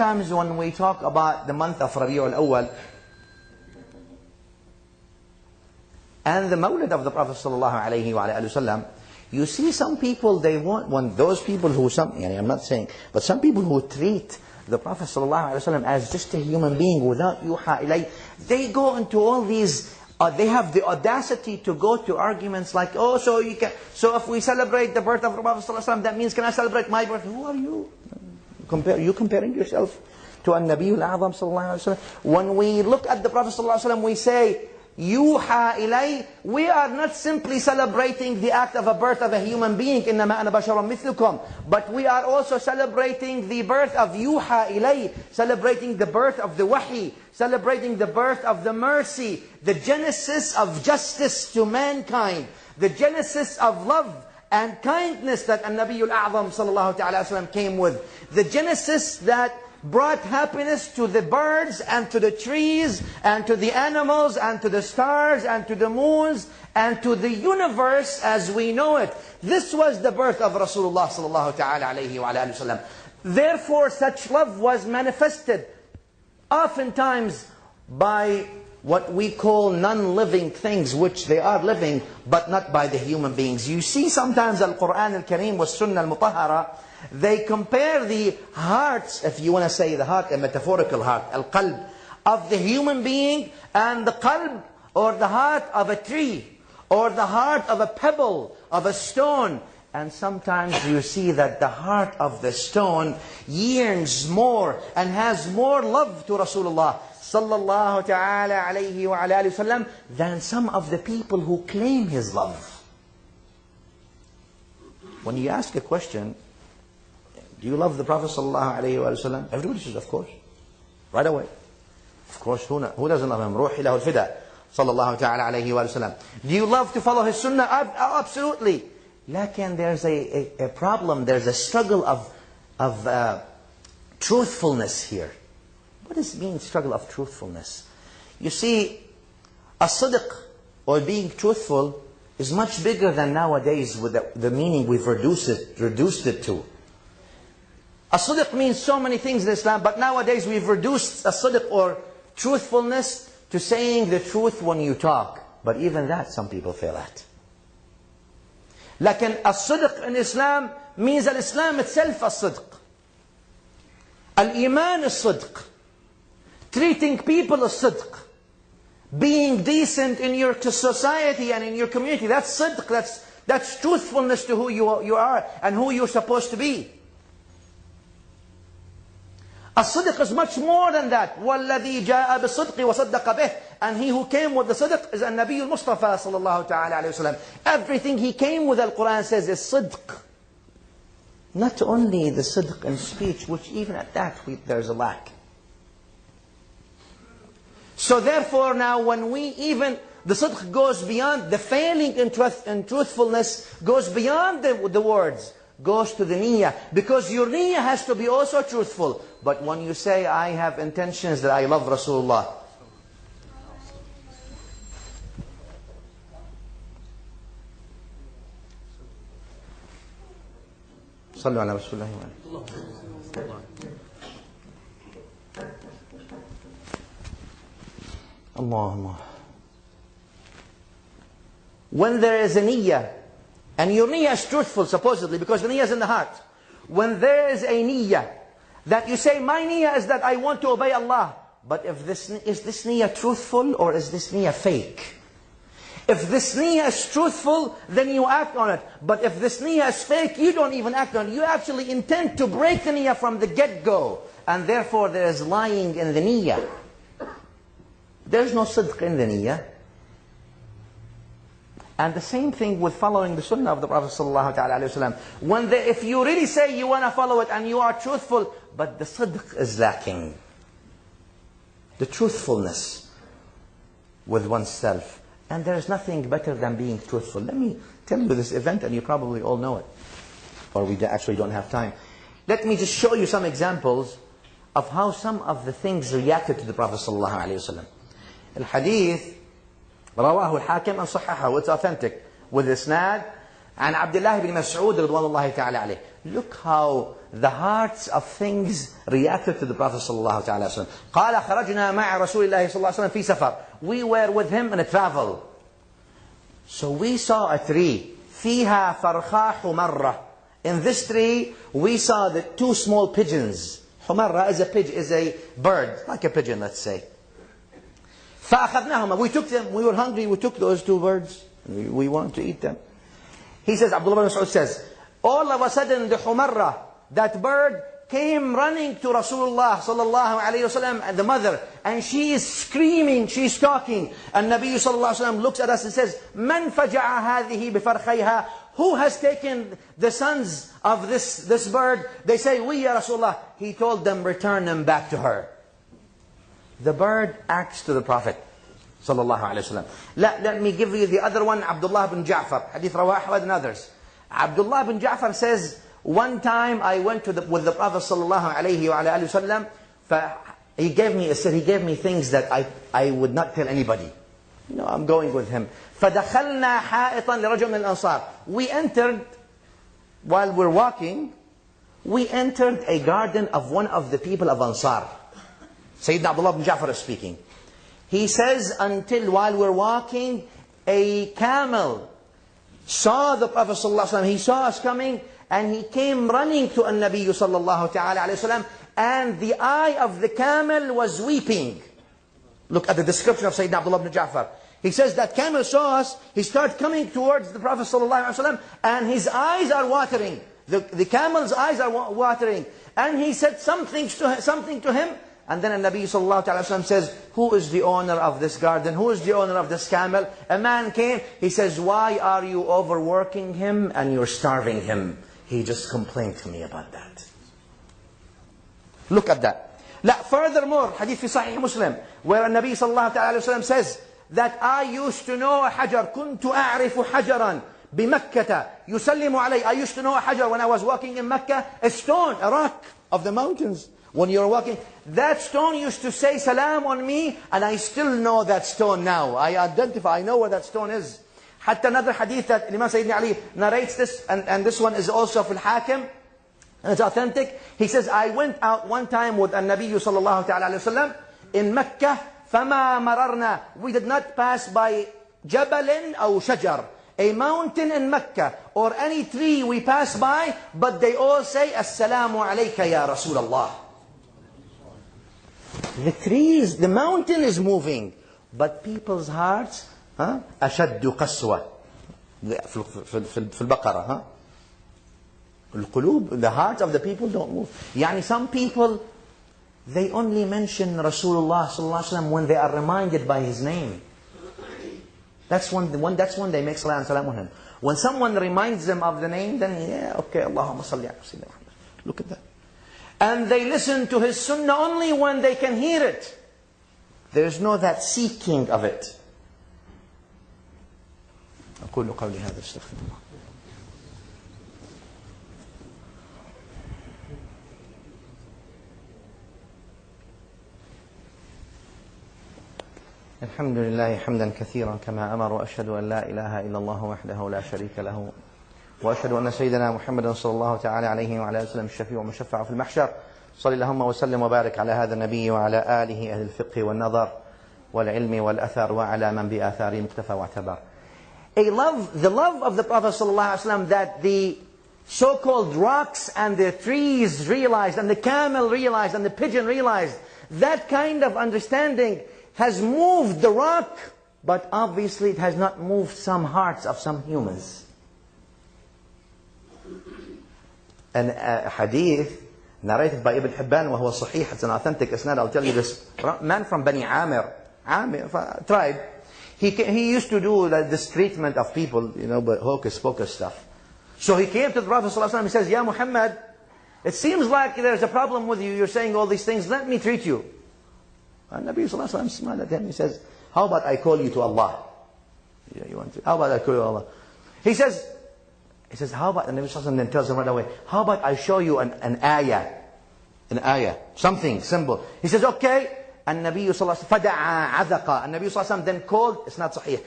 Sometimes when we talk about the month of Rabi'ul Awwal and the Mawlid of the Prophet sallallahu alaihi wasallam, you see some people, they want, when those people who, I'm not saying, but some people who treat the Prophet sallallahu alaihi wasallam as just a human being without yuha ilay, they go into all these, they have the audacity to go to arguments like, oh, so if we celebrate the birth of the Prophet sallallahu alaihi wasallam, that means can I celebrate my birth? Who are you? You comparing yourself to An-Nabi Al-A'zam sallallahu alaihi wasallam? When we look at the Prophet sallallahu alaihi wasallam, we say, yuha ilay, we are not simply celebrating the act of a birth of a human being, إِنَّمَا أَنَا بَشَرٌ مِثْلُكُمْ, but we are also celebrating the birth of yuha ilay, celebrating the birth of the wahi, celebrating the birth of the mercy, the genesis of justice to mankind, the genesis of love and kindness that An-Nabi Al-A'zam sallallahu ta'ala wasallam came with, the genesis that brought happiness to the birds and to the trees and to the animals and to the stars and to the moons and to the universe as we know it. This was the birth of Rasulullah sallallahu ta'ala alayhi wa alihi wasallam. Therefore such love was manifested oftentimes by what we call non-living things, which they are living, but not by the human beings. You see sometimes Al-Quran Al-Kareem was Sunnah Al-Mutahara, they compare the hearts, if you want to say the heart, a metaphorical heart, al-qalb, of the human being, and the qalb, or the heart of a tree, or the heart of a pebble, of a stone. And sometimes you see that the heart of the stone yearns more and has more love to Rasulullah sallallahu ta'ala alayhi wa alihi wasallam than some of the people who claim his love. When you ask a question, do you love the Prophet sallallahu alayhi wa sallam? Everybody says, of course. Right away. Of course, who doesn't love him? Ruhi lahu al-fida sallallahu ta'ala alayhi wa sallam. Do you love to follow his sunnah? Absolutely. Lakin there's a problem, there's a struggle of truthfulness here. What does it mean, struggle of truthfulness? You see, as-sidq, or being truthful, is much bigger than nowadays with the meaning we've reduced it to. As-sidq means so many things in Islam, but nowadays we've reduced as-sidq, or truthfulness, to saying the truth when you talk. But even that some people fail at. Lakin as-sidq in Islam means al-Islam itself as-sidq. Al-Iman as-sidq. Treating people as sidq. Being decent in your society and in your community. That's sidq. That's truthfulness to who you are and who you're supposed to be. As-sidq is much more than that. وَالَّذِي جَاءَ بِالصِّدْقِ وَصَدَّقَ بِهِ. And he who came with the sidq is An-Nabi Al-Mustafa sallallahu ta'ala alayhi wa sallam. Everything he came with, Al-Quran says, is sidq. Not only the sidq in speech, which even at that there's a lack. So therefore now when the sidq goes beyond, the failing in truthfulness goes beyond the words, goes to the niyyah. Because your niyyah has to be also truthful. But when you say, I have intentions that I love Rasulullah, Sallu ala Rasulullah. Allah. When there is a niyyah, and your niyyah is truthful supposedly, because the niyyah is in the heart. When there is a niyyah, that you say, my niyyah is that I want to obey Allah. But is this niyyah truthful, or is this niyyah fake? If this niyyah is truthful, then you act on it. But if this niyyah is fake, you don't even act on it. You actually intend to break the niyyah from the get-go. And therefore there is lying in the niyyah. There's no sidq in the niyyah. And the same thing with following the sunnah of the Prophet sallallahu alaihi wasallam. If you really say you want to follow it and you are truthful, but the sidq is lacking, the truthfulness with oneself. And there is nothing better than being truthful. Let me tell you this event, and you probably all know it, or we actually don't have time. Let me just show you some examples of how some of the things reacted to the Prophet sallallahu alaihi wasallam. الحديث رواه الحاكم and صححه, it's authentic with isnad عن عبد الله بن مسعود رضوان الله تعالى عليه. Look how the hearts of things reacted to the Prophet صلى الله عليه وسلم. قال خرجنا مع رسول الله صلى الله عليه وسلم في سفر. We were with him in a travel. So we saw a tree. فيها فرخا حمرة. In this tree we saw the two small pigeons. حمرة is a pigeon, is a bird, like a pigeon, let's say. فأخذناهما. We took them. We were hungry. We took those two birds. We wanted to eat them. He says, Abdullah bin Mas'ud says, all of a sudden the humarra, that bird, came running to Rasulullah sallallahu alayhi wasallam and the mother, and she is screaming, she is talking. And Nabi sallallahu alayhi wasallam looks at us and says, "Man faja'a hadhihi bifarkhayha?" Who has taken the sons of this bird? They say, "We, ya Rasulullah." He told them, "Return them back to her." The bird acts to the Prophet sallallahu alayhi wasallam. Let me give you the other one, Abdullah bin Ja'far, hadith rawah Ahmad and others. Abdullah bin Ja'far says, one time I went with the Prophet sallallahu alayhi wasallam. He gave me things that I would not tell anybody. You know, I'm going with him. فَدَخَلْنَا حَائِطًا لِرَجُلٍ مِنْ الْأَنصَارِ. We entered, while we're walking, we entered a garden of one of the people of Ansar. Sayyidina Abdullah bin Ja'far is speaking. He says, until while we're walking, a camel saw the Prophet ﷺ. He saw us coming, and he came running to An-Nabi sallallahu ta'ala alayhi wasallam, and the eye of the camel was weeping. Look at the description of Sayyidina Abdullah bin Ja'far. He says that camel saw us, he started coming towards the Prophet sallallahu alayhi wasallam, and his eyes are watering. The camel's eyes are watering. And he said something to him, and then Nabi sallallahu alayhi wasallam says, "Who is the owner of this garden? Who is the owner of this camel?" A man came, he says, "Why are you overworking him and you're starving him?" He just complained to me about that. Look at that. Furthermore, hadith fi Sahih Muslim, where Nabi sallallahu alayhi wasallam says that I used to know a hajar, كنت أعرف حجرا بمكة يسلم علي. I used to know a hajar when I was walking in Mecca, a stone, a rock of the mountains. When you're walking, that stone used to say salam on me, and I still know that stone now. I know where that stone is. Hatta another hadith that Imam Sayyidina Ali narrates this, and this one is also fil Hakim, and it's authentic. He says, I went out one time with An-Nabi sallallahu ta'ala alayhi wa sallam in Mecca, فَمَا مَرَرْنَا. We did not pass by Jabalin أو شجر, a mountain in Mecca, or any tree we pass by, but they all say, Assalamu alayka ya Rasulullah. The trees, the mountain is moving, but people's hearts, أشد قسوة. في البقرة, القلوب, the hearts of the people don't move. يعني some people, they only mention Rasulullah sallallahu alaihi wasallam when they are reminded by his name. That's when they make salah and salam on him. When someone reminds them of the name, then yeah, okay, Allahumma salli ala Sayyidina Muhammad. Look at that. And they listen to his sunnah only when they can hear it. There's no that seeking of it. أقول قولي هذا استغفر الله. الحمد لله حمدا كثيرا كما أمر، وأشهد أن لا إله إلا الله وحده لا شريك له، وأشهد أن سيدنا محمدا صلى الله تعالى عليه وعلى آله وسلم الشفيع والمشفع في المحشر. صلى اللهم وسلم وبارك على هذا النبي وعلى آله أهل الفقه والنظر والعلم والأثر وعلى من بآثاره مقتفى واعتبر. The love of the Prophet ﷺ that the so-called rocks and the trees realized, and the camel realized, and the pigeon realized, that kind of understanding has moved the rock, but obviously it has not moved some hearts of some humans. And a hadith narrated by Ibn Hibban, وهو صحيح, it's an authentic isnad. I'll tell you this man from Bani Amir tribe. He used to do this treatment of people, but hocus pocus stuff. So he came to the Prophet ﷺ, he says, Ya Muhammad, it seems like there's a problem with you, you're saying all these things, let me treat you. And Nabi ﷺ smiled at him, he says, how about I call you to Allah? How about I call you to Allah? He says, how about, and Nabi ﷺ then tells him right away, how about I show you an ayah, something, symbol. He says, okay. And Nabi ﷺ, فَدَعَا عَذَقًا. And Nabi ﷺ then called, it's not sahih,